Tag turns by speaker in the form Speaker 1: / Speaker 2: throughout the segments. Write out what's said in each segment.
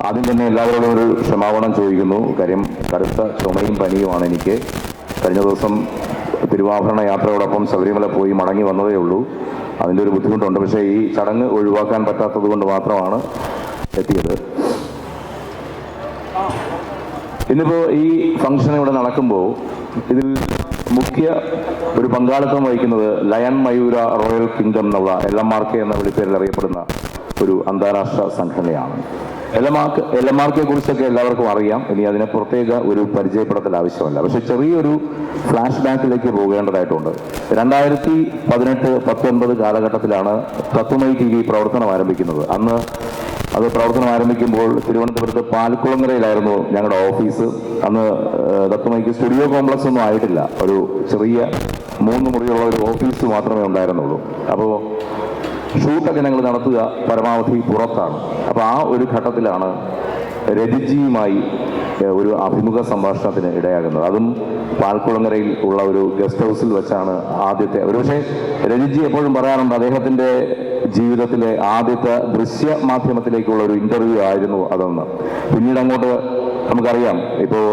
Speaker 1: ആദ്യം തന്നെ എല്ലാവരോടും ഒരു ക്ഷമാപണം ചോദിക്കുന്നു. കാര്യം കടുത്ത ചുമയും പനിയുമാണ് എനിക്ക്. കഴിഞ്ഞ ദിവസം തിരുവാഭരണ യാത്രയോടൊപ്പം ശബരിമല പോയി മടങ്ങി വന്നതേ ഉള്ളൂ. അതിൻ്റെ ഒരു ബുദ്ധിമുട്ടുണ്ട്. പക്ഷേ ഈ ചടങ്ങ് ഒഴിവാക്കാൻ പറ്റാത്തത് കൊണ്ട് മാത്രമാണ് എത്തിയത്. ഇന്നിപ്പോൾ ഈ ഫംഗ്ഷൻ ഇവിടെ നടക്കുമ്പോൾ ഇതിൽ മുഖ്യ ഒരു പങ്കാളിത്തം വഹിക്കുന്നത് ലയൺ മയൂര റോയൽ കിങ്ഡം എന്നുള്ള LMRK എന്ന വിളിപ്പേരിൽ അറിയപ്പെടുന്ന ഒരു അന്താരാഷ്ട്ര സംഘടനയാണ്. LMRK കുറിച്ചൊക്കെ എല്ലാവർക്കും അറിയാം. ഇനി അതിനെ പ്രത്യേക ഒരു പരിചയപ്പെടുത്തൽ ആവശ്യമല്ല. പക്ഷെ ചെറിയൊരു ഫ്ലാഷ് ബാക്കിലേക്ക് പോകേണ്ടതായിട്ടുണ്ട്. 2018-19 കാലഘട്ടത്തിലാണ് തത്വമൈ TV പ്രവർത്തനം ആരംഭിക്കുന്നത്. അന്ന് അത് പ്രവർത്തനം ആരംഭിക്കുമ്പോൾ തിരുവനന്തപുരത്ത് പാൽക്കുളങ്ങരയിലായിരുന്നു ഞങ്ങളുടെ ഓഫീസ്. അന്ന് തത്വമൈക്ക് സ്റ്റുഡിയോ കോംപ്ലക്സ് ഒന്നും ആയിട്ടില്ല. ഒരു ചെറിയ 3 മുറിയുള്ള ഒരു ഓഫീസ് മാത്രമേ ഉണ്ടായിരുന്നുള്ളൂ. അപ്പോൾ ഷൂട്ടൊക്കെ ഞങ്ങൾ നടത്തുക പരമാവധി പുറത്താണ്. അപ്പോൾ ആ ഒരു ഘട്ടത്തിലാണ് രജിജിയുമായി ഒരു അഭിമുഖ സംഭാഷണത്തിന് ഇടയാകുന്നത്. അതും പാൽക്കുളങ്ങരയിൽ ഉള്ള ഒരു ഗസ്റ്റ് ഹൗസിൽ വെച്ചാണ് ആദ്യത്തെ. ഒരുപക്ഷെ രജിജി എപ്പോഴും പറയാറുണ്ട്, അദ്ദേഹത്തിൻ്റെ ജീവിതത്തിലെ ആദ്യത്തെ ദൃശ്യ മാധ്യമത്തിലേക്കുള്ള ഒരു ഇൻ്റർവ്യൂ ആയിരുന്നു അതെന്ന്. പിന്നീട് അങ്ങോട്ട് നമുക്കറിയാം, ഇപ്പോൾ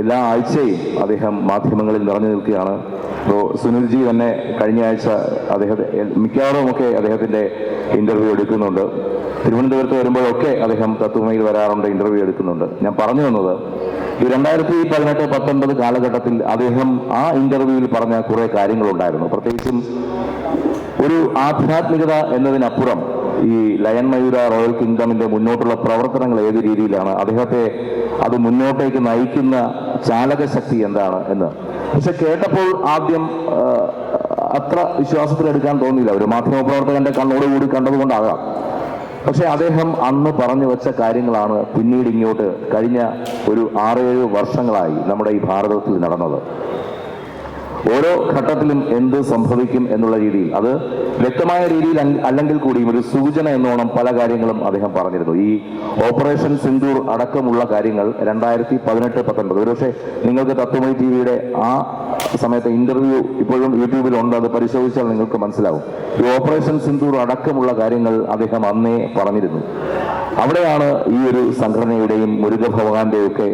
Speaker 1: എല്ലാ ആഴ്ചയും അദ്ദേഹം മാധ്യമങ്ങളിൽ നിറഞ്ഞു നിൽക്കുകയാണ്. ഇപ്പോൾ സുനിൽജി തന്നെ കഴിഞ്ഞ ആഴ്ച മിക്കവാറുമൊക്കെ അദ്ദേഹത്തിൻ്റെ ഇൻ്റർവ്യൂ എടുക്കുന്നുണ്ട്. തിരുവനന്തപുരത്ത് വരുമ്പോഴൊക്കെ അദ്ദേഹം തത്വമയിൽ വരാറുണ്ട്, ഇൻ്റർവ്യൂ എടുക്കുന്നുണ്ട്. ഞാൻ പറഞ്ഞു വന്നത്, ഈ 2018-19 കാലഘട്ടത്തിൽ അദ്ദേഹം ആ ഇൻ്റർവ്യൂവിൽ പറഞ്ഞ കുറേ കാര്യങ്ങളുണ്ടായിരുന്നു. പ്രത്യേകിച്ചും ഒരു ആധ്യാത്മികത എന്നതിനപ്പുറം ഈ ലയൺ മയൂര റോയൽ കിങ്ഡമിന്റെ മുന്നോട്ടുള്ള പ്രവർത്തനങ്ങൾ ഏത് രീതിയിലാണ്, അദ്ദേഹത്തെ അത് മുന്നോട്ടേക്ക് നയിക്കുന്ന ചാലകശക്തി എന്താണ് എന്ന്. പക്ഷെ കേട്ടപ്പോൾ ആദ്യം അത്ര വിശ്വാസത്തിലെടുക്കാൻ തോന്നിയില്ല. ഒരു മാധ്യമപ്രവർത്തകന്റെ കണ്ണോടുകൂടി കണ്ടതുകൊണ്ടാകാം. പക്ഷെ അദ്ദേഹം അന്ന് പറഞ്ഞു വെച്ച കാര്യങ്ങളാണ് പിന്നീട് ഇങ്ങോട്ട് കഴിഞ്ഞ ഒരു 6-7 വർഷങ്ങളായി നമ്മുടെ ഈ ഭാരതത്തിൽ നടന്നത്. ഓരോ ഘട്ടത്തിലും എന്ത് സംഭവിക്കും എന്നുള്ള രീതിയിൽ, അത് വ്യക്തമായ രീതിയിൽ അല്ലെങ്കിൽ കൂടിയും ഒരു സൂചന എന്നോണം പല കാര്യങ്ങളും അദ്ദേഹം പറഞ്ഞിരുന്നു. ഈ ഓപ്പറേഷൻ സിന്ദൂർ അടക്കമുള്ള കാര്യങ്ങൾ 2018-19, ഒരുപക്ഷെ നിങ്ങൾക്ക് തത്വമൈ TVയുടെ ആ സമയത്തെ ഇന്റർവ്യൂ ഇപ്പോഴും യൂട്യൂബിലുണ്ട്, അത് പരിശോധിച്ചാൽ നിങ്ങൾക്ക് മനസ്സിലാവും. ഈ ഓപ്പറേഷൻ സിന്ദൂർ അടക്കമുള്ള കാര്യങ്ങൾ അദ്ദേഹം അന്നേ പറഞ്ഞിരുന്നു. അവിടെയാണ് ഈ ഒരു സംഘടനയുടെയും മുരുക ഭഗവാന്റെയും ഒക്കെ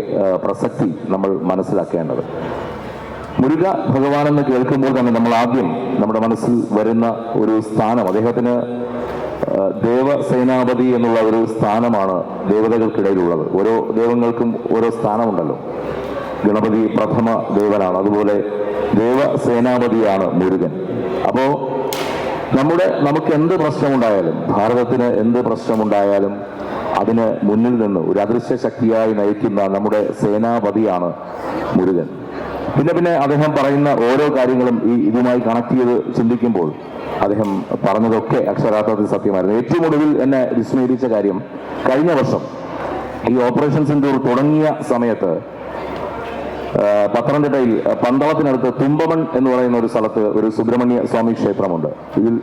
Speaker 1: പ്രസക്തി നമ്മൾ മനസ്സിലാക്കേണ്ടത്. മുരുക ഭഗവാൻ എന്ന് കേൾക്കുമ്പോൾ തന്നെ നമ്മൾ ആദ്യം നമ്മുടെ മനസ്സിൽ വരുന്ന ഒരു സ്ഥാനം, അദ്ദേഹത്തിന് ദേവസേനാപതി എന്നുള്ള ഒരു സ്ഥാനമാണ് ദേവതകൾക്കിടയിലുള്ളത്. ഓരോ ദൈവങ്ങൾക്കും ഓരോ സ്ഥാനമുണ്ടല്ലോ. ഗണപതി പ്രഥമ ദേവനാണ്, അതുപോലെ ദേവസേനാപതിയാണ് മുരുകൻ. അപ്പോൾ നമുക്ക് എന്ത് പ്രശ്നമുണ്ടായാലും, ഭാരതത്തിന് എന്ത് പ്രശ്നമുണ്ടായാലും അതിന് മുന്നിൽ നിന്ന് ഒരു അദൃശ്യ ശക്തിയായി നയിക്കുന്ന നമ്മുടെ സേനാപതിയാണ് മുരുകൻ. പിന്നെ അദ്ദേഹം പറയുന്ന ഓരോ കാര്യങ്ങളും ഇതുമായി കണക്ട് ചെയ്ത് ചിന്തിക്കുമ്പോൾ അദ്ദേഹം പറഞ്ഞതൊക്കെ അക്ഷരാർത്ഥത്തിൽ സത്യമായിരുന്നു. ഏറ്റവും ഒടുവിൽ എന്നെ വിസ്മയിപ്പിച്ച കാര്യം, കഴിഞ്ഞ വർഷം ഈ ഓപ്പറേഷൻ സിന്ദൂർ തുടങ്ങിയ സമയത്ത് പത്തനംതിട്ടയിൽ പന്തളത്തിനടുത്ത് തുമ്പമൺ എന്ന് പറയുന്ന ഒരു സ്ഥലത്ത് ഒരു സുബ്രഹ്മണ്യ സ്വാമി ക്ഷേത്രമുണ്ട്. ഇതിൽ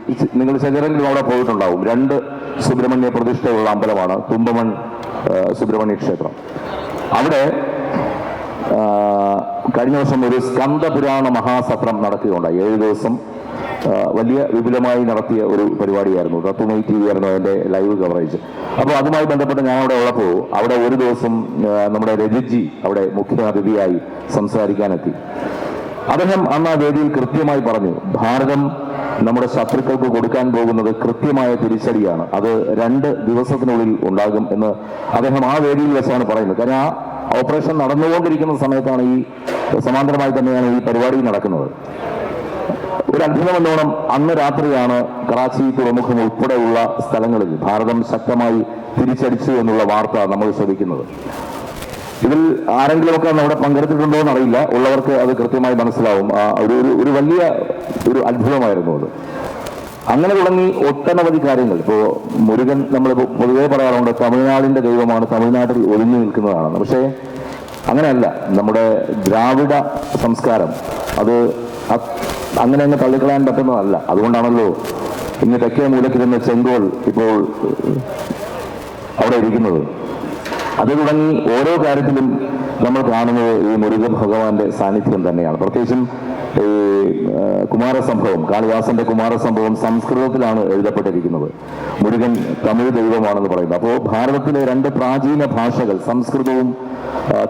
Speaker 1: നിങ്ങൾ ചിലരെങ്കിലും അവിടെ പോയിട്ടുണ്ടാവും. 2 സുബ്രഹ്മണ്യ പ്രതിഷ്ഠയുള്ള അമ്പലമാണ് തുമ്പമൺ സുബ്രഹ്മണ്യ ക്ഷേത്രം. അവിടെ കഴിഞ്ഞ വർഷം ഒരു സ്കന്ദപുരാണ മഹാസത്രം നടക്കുകയുണ്ടായി. 7 ദിവസം വലിയ വിപുലമായി നടത്തിയ ഒരു പരിപാടിയായിരുന്നു. തത്വമൈ TV ആയിരുന്നു അതിൻ്റെ ലൈവ് കവറേജ്. അപ്പോൾ അതുമായി ബന്ധപ്പെട്ട് ഞാൻ അവിടെ ഉള്ളപ്പോൾ അവിടെ ഒരു ദിവസം നമ്മുടെ രജിജി അവിടെ മുഖ്യാതിഥിയായി സംസാരിക്കാനെത്തി. അദ്ദേഹം അന്ന് ആ വേദിയിൽ കൃത്യമായി പറഞ്ഞു, ഭാരതം നമ്മുടെ ശത്രുക്കൾക്ക് കൊടുക്കാൻ പോകുന്നത് കൃത്യമായ തിരിച്ചടിയാണ്, അത് 2 ദിവസത്തിനുള്ളിൽ ഉണ്ടാകും എന്ന് അദ്ദേഹം ആ വേദിയിൽ വെച്ചാണ് പറയുന്നത്. കാരണം ആ ഓപ്പറേഷൻ നടന്നുകൊണ്ടിരിക്കുന്ന സമയത്താണ് സമാന്തരമായി തന്നെയാണ് ഈ പരിപാടി നടക്കുന്നത്. ഒരു അത്ഭുതമെന്നോണം അന്ന് രാത്രിയാണ് കറാച്ചി തുറമുഖം ഉൾപ്പെടെയുള്ള സ്ഥലങ്ങളിൽ ഭാരതം ശക്തമായി തിരിച്ചടിച്ചു എന്നുള്ള വാർത്ത നമ്മൾ ശ്രദ്ധിക്കുന്നത്. ഇതിൽ ആരെങ്കിലുമൊക്കെ അവിടെ പങ്കെടുത്തിട്ടുണ്ടോ എന്നറിയില്ല. ഉള്ളവർക്ക് അത് കൃത്യമായി മനസ്സിലാവും. ഒരു വലിയ ഒരു അത്ഭുതമായിരുന്നു അത്. അങ്ങനെ തുടങ്ങി ഒട്ടനവധി കാര്യങ്ങൾ. ഇപ്പോൾ മുരുകൻ നമ്മൾ പൊതുവേ പറയാറുണ്ട്, തമിഴ്നാടിന്റെ ദൈവമാണ്, തമിഴ്നാട്ടിൽ ഒതുങ്ങി നിൽക്കുന്നതാണ്. പക്ഷേ അങ്ങനെയല്ല. നമ്മുടെ ദ്രാവിഡ സംസ്കാരം അത് അങ്ങനെ അങ്ങ് തള്ളിക്കളയാൻ പറ്റുന്നതല്ല. അതുകൊണ്ടാണല്ലോ ഇന്ന് തെക്കേ മൂലക്കിരുന്ന ചെങ്കോൽ ഇപ്പോൾ അവിടെ ഇരിക്കുന്നത്. അത് തുടങ്ങി ഓരോ കാര്യത്തിലും നമ്മൾ കാണുന്നത് ഈ മുരുക ഭഗവാന്റെ സാന്നിധ്യം തന്നെയാണ്. പ്രത്യേകിച്ചും ഈ കുമാരസംഭവം, കാളിദാസന്റെ കുമാരസംഭവം സംസ്കൃതത്തിലാണ് എഴുതപ്പെട്ടിരിക്കുന്നത്. മുരുകൻ തമിഴ് ദൈവമാണെന്ന് പറയുന്നത്. അപ്പോൾ ഭാരതത്തിലെ രണ്ട് പ്രാചീന ഭാഷകൾ സംസ്കൃതവും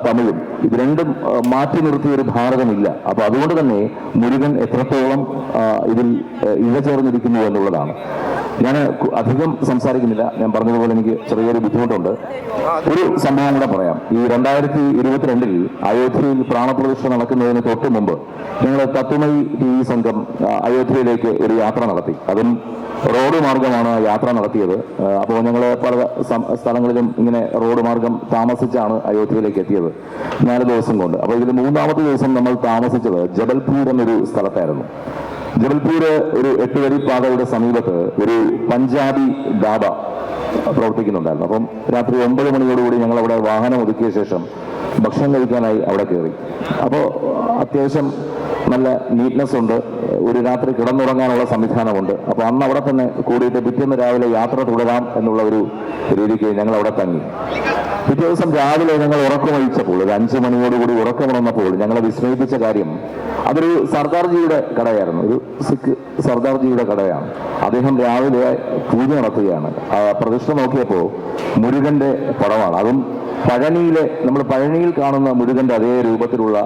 Speaker 1: തമിഴും, ഇത് രണ്ടും മാറ്റി നിർത്തിയ ഒരു ഭാരതമില്ല. അപ്പൊ അതുകൊണ്ട് തന്നെ മുരുകൻ എത്രത്തോളം ഇതിൽ ഇഴചേർന്നിരിക്കുന്നു എന്നുള്ളതാണ്. ഞാൻ അധികം സംസാരിക്കുന്നില്ല. ഞാൻ പറഞ്ഞതുപോലെ എനിക്ക് ചെറിയൊരു ബുദ്ധിമുട്ടുണ്ട്. ഒരു സംഭവം കൂടെ പറയാം. ഈ 2022 അയോധ്യയിൽ പ്രാണപ്രതിഷ്ഠ നടക്കുന്നതിന് തൊട്ട് മുമ്പ് ഞങ്ങൾ തത്വമയി TV സംഘം അയോധ്യയിലേക്ക് ഒരു യാത്ര നടത്തി. അതും റോഡ് മാർഗമാണ് യാത്ര നടത്തിയത്. അപ്പോൾ ഞങ്ങൾ പല സ്ഥലങ്ങളിലും ഇങ്ങനെ റോഡ് മാർഗം താമസിച്ചാണ് അയോധ്യയിലേക്ക് എത്തിയത് 4 ദിവസം കൊണ്ട്. അപ്പോൾ ഇതിൽ 3ാമത്തെ ദിവസം നമ്മൾ താമസിച്ചത് ജബൽപൂർ എന്നൊരു സ്ഥലത്തായിരുന്നു. ജബൽപൂര് ഒരു 8 വരി പാതയുടെ സമീപത്ത് ഒരു പഞ്ചാബി ധാബ പ്രവർത്തിക്കുന്നുണ്ടായിരുന്നു. അപ്പം രാത്രി 9 മണിയോടുകൂടി ഞങ്ങൾ അവിടെ വാഹനം ഒതുക്കിയ ശേഷം ഭക്ഷണം കഴിക്കാനായി അവിടെ കയറി. അപ്പോൾ അത്യാവശ്യം നല്ല നീറ്റ്നെസ് ഉണ്ട്, ഒരു രാത്രി കിടന്നുറങ്ങാനുള്ള സംവിധാനമുണ്ട്. അപ്പോൾ അന്ന് അവിടെ തന്നെ കൂടിയിട്ട് പിറ്റേന്ന് രാവിലെ യാത്ര തുടരാം എന്നുള്ള ഒരു രീതിക്ക് ഞങ്ങൾ അവിടെ തങ്ങി. പിറ്റേ ദിവസം രാവിലെ ഞങ്ങൾ ഉറക്കമൊഴിച്ചപ്പോൾ ഒരു 5 മണിയോടുകൂടി ഉറക്കമുണർന്നപ്പോൾ ഞങ്ങളെ വിസ്മയിപ്പിച്ച കാര്യം, അതൊരു സർദാർജിയുടെ കടയായിരുന്നു. ഒരു സിഖ് സർദാർജിയുടെ കടയാണ്. അദ്ദേഹം രാവിലെ പൂജ നടത്തുകയാണ്. പ്രതിഷ്ഠ നോക്കിയപ്പോൾ മുരുകന്റെ പടമാണ്. അതും പഴനിയിലെ, നമ്മൾ പഴനിയിൽ കാണുന്ന മുരുകന്റെ അതേ രൂപത്തിലുള്ള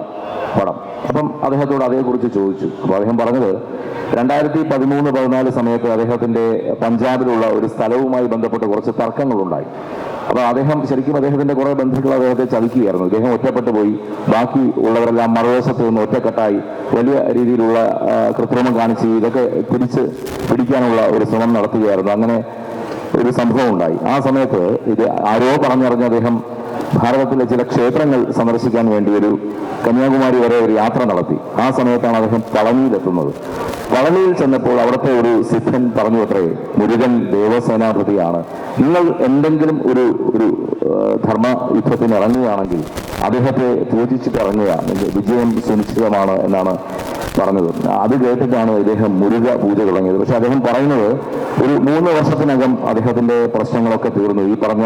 Speaker 1: പടം. അപ്പം അദ്ദേഹത്തോട് അതേക്കുറിച്ച് ചോദിച്ചു. അപ്പോൾ അദ്ദേഹം പറഞ്ഞത് 2013-14 സമയത്ത് അദ്ദേഹത്തിന്റെ പഞ്ചാബിലുള്ള ഒരു സ്ഥലവുമായി ബന്ധപ്പെട്ട് കുറച്ച് തർക്കങ്ങളുണ്ടായി. അപ്പോൾ ശരിക്കും അദ്ദേഹത്തിന്റെ കുറെ ബന്ധുക്കൾ അദ്ദേഹത്തെ ചതിക്കുകയായിരുന്നു. ഇദ്ദേഹം ഒറ്റപ്പെട്ടു പോയി. ബാക്കി ഉള്ളവരെല്ലാം മറുവശത്ത് നിന്ന് ഒറ്റക്കെട്ടായി വലിയ രീതിയിലുള്ള കൃത്രിമം കാണിച്ച് ഇതൊക്കെ പിടിക്കാനുള്ള ഒരു ശ്രമം നടത്തുകയായിരുന്നു. അങ്ങനെ ഒരു സംഭവം ഉണ്ടായി. ആ സമയത്ത് ഇത് ആരോ പറഞ്ഞറിഞ്ഞ് അദ്ദേഹം ഭാരതത്തിലെ ചില ക്ഷേത്രങ്ങൾ സന്ദർശിക്കാൻ വേണ്ടി ഒരു കന്യാകുമാരി വരെ ഒരു യാത്ര നടത്തി. ആ സമയത്താണ് അദ്ദേഹം പളനിയിലെത്തുന്നത്. പളനിയിൽ ചെന്നപ്പോൾ അവിടുത്തെ ഒരു സിദ്ധൻ പറഞ്ഞു അത്രേ, മുരുകൻ ദേവസേനാപതിയാണ്. നിങ്ങൾ എന്തെങ്കിലും ഒരു ധർമ്മ യുദ്ധത്തിന് ഇറങ്ങുകയാണെങ്കിൽ അദ്ദേഹത്തെ പൂജിച്ചിട്ട് ഇറങ്ങുക, വിജയം സുനിശ്ചിതമാണ് എന്നാണ് പറഞ്ഞത്. അത് കേട്ടിട്ടാണ് ഇദ്ദേഹം മുരുക പൂജ തുടങ്ങിയത്. പക്ഷെ അദ്ദേഹം പറയുന്നത് ഒരു 3 വർഷത്തിനകം അദ്ദേഹത്തിന്റെ പ്രശ്നങ്ങളൊക്കെ തീർന്നു. ഈ പറഞ്ഞ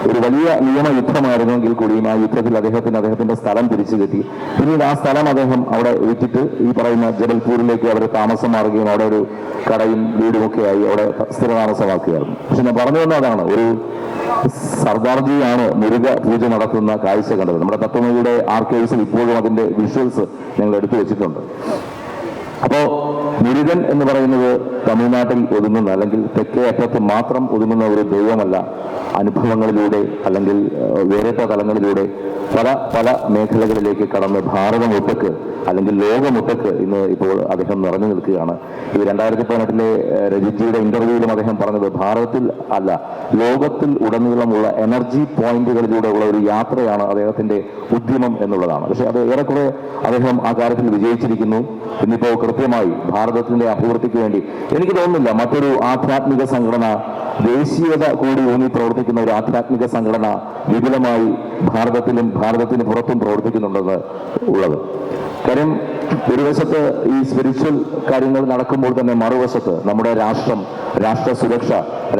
Speaker 1: ഒരു വലിയ നിയമയുദ്ധമായിരുന്നെങ്കിൽ കൂടിയും ആ യുദ്ധത്തിൽ അദ്ദേഹത്തിന്റെ സ്ഥലം തിരിച്ചു കിട്ടി. പിന്നീട് ആ സ്ഥലം അദ്ദേഹം അവിടെ വിറ്റിട്ട് ഈ പറയുന്ന ജബൽപൂരിലേക്ക് അവർ താമസം മാറുകയും അവിടെ ഒരു കടയും വീടുമൊക്കെയായി അവിടെ സ്ഥിരതാമസമാക്കുകയായിരുന്നു. പക്ഷെ ഞാൻ പറഞ്ഞു വന്ന അതാണ്, ഒരു സർദാർജിയാണ് മുരുക പൂജ നടത്തുന്ന കാഴ്ച കണ്ടത്. നമ്മുടെ തത്വമയുടെ ആർക്കൈവ്സിൽ ഇപ്പോഴും അതിന്റെ വിഷ്വൽസ് ഞങ്ങൾ എടുത്തു വെച്ചിട്ടുണ്ട്. അപ്പോ മുരുകൻ എന്ന് പറയുന്നത് തമിഴ്നാട്ടിൽ ഒതുങ്ങുന്ന, അല്ലെങ്കിൽ തെക്കേ അറ്റത്ത് മാത്രം ഒതുങ്ങുന്ന ഒരു ദൈവമല്ല. അനുഭവങ്ങളിലൂടെ അല്ലെങ്കിൽ വേറിട്ട തലങ്ങളിലൂടെ പല മേഖലകളിലേക്ക് കടന്ന് ഭാരതമൊട്ടക്ക് അല്ലെങ്കിൽ ലോകമൊട്ടക്ക് ഇന്ന് ഇപ്പോൾ അദ്ദേഹം നിറഞ്ഞു നിൽക്കുകയാണ്. ഈ 2018 രജിജിയുടെ ഇന്റർവ്യൂവിലും അദ്ദേഹം പറഞ്ഞത് ഭാരതത്തിൽ അല്ല, ലോകത്തിൽ ഉടനീളമുള്ള എനർജി പോയിന്റുകളിലൂടെ ഉള്ള ഒരു യാത്രയാണ് അദ്ദേഹത്തിന്റെ ഉദ്യമം എന്നുള്ളതാണ്. പക്ഷെ അത് ഏറെക്കുറെ അദ്ദേഹം ആ കാര്യത്തിൽ വിജയിച്ചിരിക്കുന്നു. ഇന്നിപ്പോ കൃത്യമായി ഭാരതത്തിന്റെ അഭിവൃദ്ധിക്ക് വേണ്ടി എനിക്ക് തോന്നുന്നില്ല മറ്റൊരു ആധ്യാത്മിക സംഘടന, ദേശീയത കൂടി ഊന്നി പ്രവർത്തിക്കുന്ന ഒരു ആധ്യാത്മിക സംഘടന വിപുലമായി ഭാരതത്തിലും ഭാരതത്തിന് പുറത്തും പ്രവർത്തിക്കുന്നുണ്ടെന്ന് ഉള്ളത്. കാര്യം ഒരു വശത്ത് ഈ സ്പിരിച്വൽ കാര്യങ്ങൾ നടക്കുമ്പോൾ തന്നെ മറുവശത്ത് നമ്മുടെ രാഷ്ട്രം, രാഷ്ട്ര സുരക്ഷ,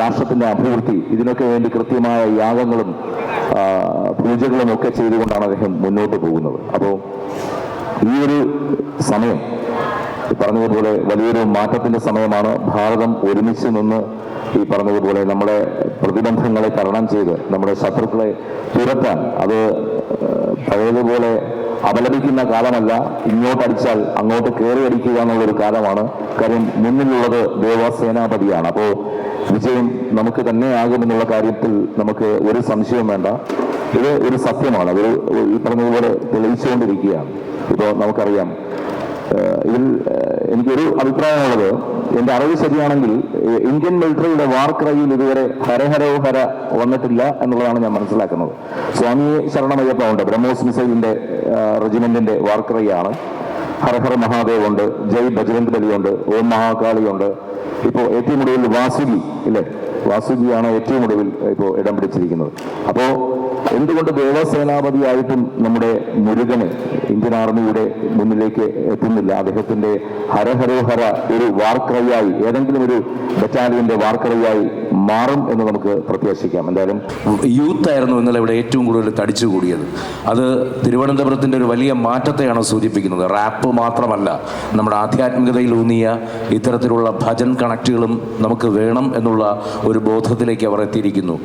Speaker 1: രാഷ്ട്രത്തിന്റെ അഭിവൃദ്ധി, ഇതിനൊക്കെ വേണ്ടി കൃത്യമായ യാഗങ്ങളും പൂജകളും ഒക്കെ ചെയ്തുകൊണ്ടാണ് അദ്ദേഹം മുന്നോട്ട് പോകുന്നത്. അപ്പോൾ ഈ ഒരു സമയം പറഞ്ഞതുപോലെ വലിയൊരു മാറ്റത്തിന്റെ സമയമാണ്. ഭാരതം ഒരുമിച്ച് നിന്ന് ഈ പറഞ്ഞതുപോലെ നമ്മുടെ പ്രതിബന്ധങ്ങളെ തരണം ചെയ്ത് നമ്മുടെ ശത്രുക്കളെ തുരത്താൻ, അത് പഴയതുപോലെ അപലപിക്കുന്ന കാലമല്ല, ഇങ്ങോട്ടടിച്ചാൽ അങ്ങോട്ട് കയറി അടിക്കുക എന്നുള്ളൊരു കാലമാണ്. കാര്യം മുന്നിലുള്ളത് ദേവസേനാപതിയാണ്. അപ്പോൾ വിജയം നമുക്ക് തന്നെ ആകുമെന്നുള്ള കാര്യത്തിൽ നമുക്ക് ഒരു സംശയവും വേണ്ട. ഇത് ഒരു സത്യമാണ്. അത് ഈ പറഞ്ഞതുപോലെ തെളിയിച്ചുകൊണ്ടിരിക്കുകയാണ്. ഇപ്പോൾ നമുക്കറിയാം, ഇതിൽ എനിക്കൊരു അഭിപ്രായമുള്ളത്, എൻ്റെ അറിവ് ശരിയാണെങ്കിൽ ഇന്ത്യൻ മിലിറ്ററിയുടെ വാർ ക്രൈയിൽ ഇതുവരെ ഹരഹരോ ഹര വന്നിട്ടില്ല എന്നുള്ളതാണ് ഞാൻ മനസ്സിലാക്കുന്നത്. സ്വാമി ശരണമയ്യപ്പ ഉണ്ട്, ബ്രഹ്മോസ് മിസൈലിന്റെ റെജിമെന്റിന്റെ വാർ ക്രൈ ആണ്. ഹരഹര മഹാദേവ് ഉണ്ട്, ജയ് ബജ്രംഗ് ബലി ഉണ്ട്, ഓം മഹാകാളി ഉണ്ട്. ഇപ്പോൾ ഏറ്റവും കൂടുതൽ വാസുകി ഇല്ലേ, വാസുജിയാണ് ഏറ്റവും ഒടുവിൽ ഇപ്പോൾ ഇടം പിടിച്ചിരിക്കുന്നത്. അപ്പോൾ എന്തുകൊണ്ട് ദേവസേനാപതിയായിട്ടും നമ്മുടെ മുരുകന് ഇന്ത്യൻ ആർമിയുടെ മുന്നിലേക്ക് എത്തുന്നില്ല? അദ്ദേഹത്തിന്റെ ഹരഹരോഹര ഒരു വാർക്രയായി, ഏതെങ്കിലും ഒരു ബറ്റാലിയന്റെ വാർക്രയായി മാറും എന്ന് നമുക്ക് പ്രത്യാശിക്കാം. എന്തായാലും
Speaker 2: യൂത്ത് ആയിരുന്നു ഇന്നലെ ഇവിടെ ഏറ്റവും കൂടുതൽ തടിച്ചുകൂടിയത്. അത് തിരുവനന്തപുരത്തിൻ്റെ ഒരു വലിയ മാറ്റത്തെയാണ് സൂചിപ്പിക്കുന്നത്. റാപ്പ് മാത്രമല്ല, നമ്മുടെ ആധ്യാത്മികതയിലൂന്നിയ ഇത്തരത്തിലുള്ള ഭജൻ കണക്റ്റുകളും നമുക്ക് വേണം എന്നുള്ള ഒരു ബോധത്തിലേക്ക് അവർ എത്തിയിരിക്കുന്നു.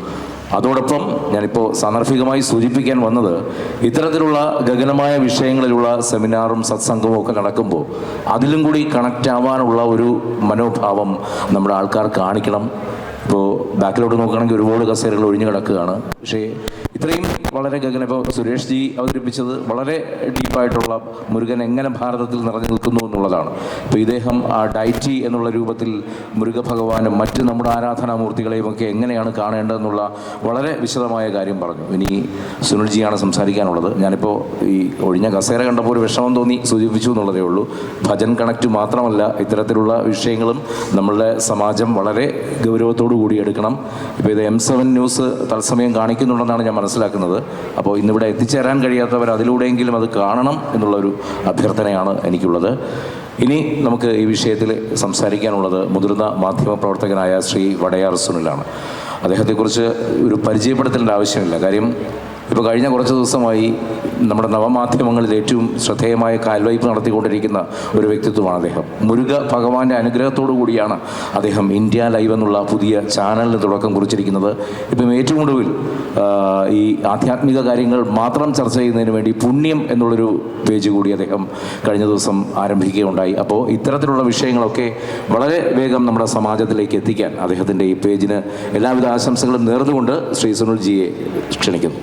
Speaker 2: അതോടൊപ്പം ഞാനിപ്പോൾ സാന്ദർഭികമായി സൂചിപ്പിക്കാൻ വന്നത്, ഇത്തരത്തിലുള്ള ഗഗനമായ വിഷയങ്ങളിലുള്ള സെമിനാറും സത്സംഗവും ഒക്കെ നടക്കുമ്പോൾ അതിലും കൂടി കണക്റ്റ് ആവാനുള്ള ഒരു മനോഭാവം നമ്മുടെ ആൾക്കാർ കാണിക്കണം. ഇപ്പോൾ ബാക്കിലോട്ട് നോക്കുകയാണെങ്കിൽ ഒരുപാട് കസേരകൾ ഒഴിഞ്ഞു കിടക്കുകയാണ്. പക്ഷേ ഇത്രയും വളരെ ഗഗനം, ഇപ്പോൾ സുരേഷ് ജി അവതരിപ്പിച്ചത് വളരെ ഡീപ്പായിട്ടുള്ള മുരുകൻ എങ്ങനെ ഭാരതത്തിൽ നിറഞ്ഞു നിൽക്കുന്നു എന്നുള്ളതാണ്. ഇപ്പോൾ ഇദ്ദേഹം ആ ഡൈറ്റി എന്നുള്ള രൂപത്തിൽ മുരുക ഭഗവാനും മറ്റ് നമ്മുടെ ആരാധനാമൂർത്തികളെയും ഒക്കെ എങ്ങനെയാണ് കാണേണ്ടതെന്നുള്ള വളരെ വിശദമായ കാര്യം പറഞ്ഞു. ഇനി സുനിൽജിയാണ് സംസാരിക്കാനുള്ളത്. ഞാനിപ്പോൾ ഈ ഒഴിഞ്ഞ കസേര കണ്ടപ്പോൾ ഒരു വിഷമം തോന്നി സൂചിപ്പിച്ചു എന്നുള്ളതേ ഉള്ളൂ. ഭജൻ കണക്റ്റ് മാത്രമല്ല, ഇത്തരത്തിലുള്ള വിഷയങ്ങളും നമ്മളുടെ സമാജം വളരെ ഗൗരവത്തോടു കൂടി എടുക്കണം. ഇപ്പോൾ ഇത് M7 ന്യൂസ് തത്സമയം കാണിക്കുന്നുണ്ടെന്നാണ് ഞാൻ മനസ്സിലാക്കുന്നത്. അപ്പോൾ ഇന്നിവിടെ എത്തിച്ചേരാൻ കഴിയാത്തവർ അതിലൂടെയെങ്കിലും അത് കാണണം എന്നുള്ളൊരു അഭ്യർത്ഥനയാണ് എനിക്കുള്ളത്. ഇനി നമുക്ക് ഈ വിഷയത്തിൽ സംസാരിക്കാനുള്ളത് മുതിർന്ന മാധ്യമപ്രവർത്തകനായ ശ്രീ വടയാർ സുനിലാണ്. അദ്ദേഹത്തെക്കുറിച്ച് ഒരു പരിചയപ്പെടുത്തേണ്ട ആവശ്യമില്ല. കാര്യം ഇപ്പോൾ കഴിഞ്ഞ കുറച്ച് ദിവസമായി നമ്മുടെ നവമാധ്യമങ്ങളിൽ ഏറ്റവും ശ്രദ്ധേയമായ കാൽവയ്പ് നടത്തിക്കൊണ്ടിരിക്കുന്ന ഒരു വ്യക്തിത്വമാണ് അദ്ദേഹം. മുരുക ഭഗവാന്റെ അനുഗ്രഹത്തോടു കൂടിയാണ് അദ്ദേഹം ഇന്ത്യ ലൈവ് എന്നുള്ള പുതിയ ചാനലിന് തുടക്കം കുറിച്ചിരിക്കുന്നത്. ഇപ്പം ഏറ്റവും ഒടുവിൽ ഈ ആധ്യാത്മിക കാര്യങ്ങൾ മാത്രം ചർച്ച ചെയ്യുന്നതിന് വേണ്ടി പുണ്യം എന്നുള്ളൊരു പേജ് കൂടി അദ്ദേഹം കഴിഞ്ഞ ദിവസം ആരംഭിക്കുകയുണ്ടായി. അപ്പോൾ ഇത്തരത്തിലുള്ള വിഷയങ്ങളൊക്കെ വളരെ വേഗം നമ്മുടെ സമാജത്തിലേക്ക് എത്തിക്കാൻ അദ്ദേഹത്തിൻ്റെ ഈ പേജിന് എല്ലാവിധ ആശംസകളും നേർന്നുകൊണ്ട് ശ്രീ സുനിൽജിയെ ക്ഷണിക്കുന്നു.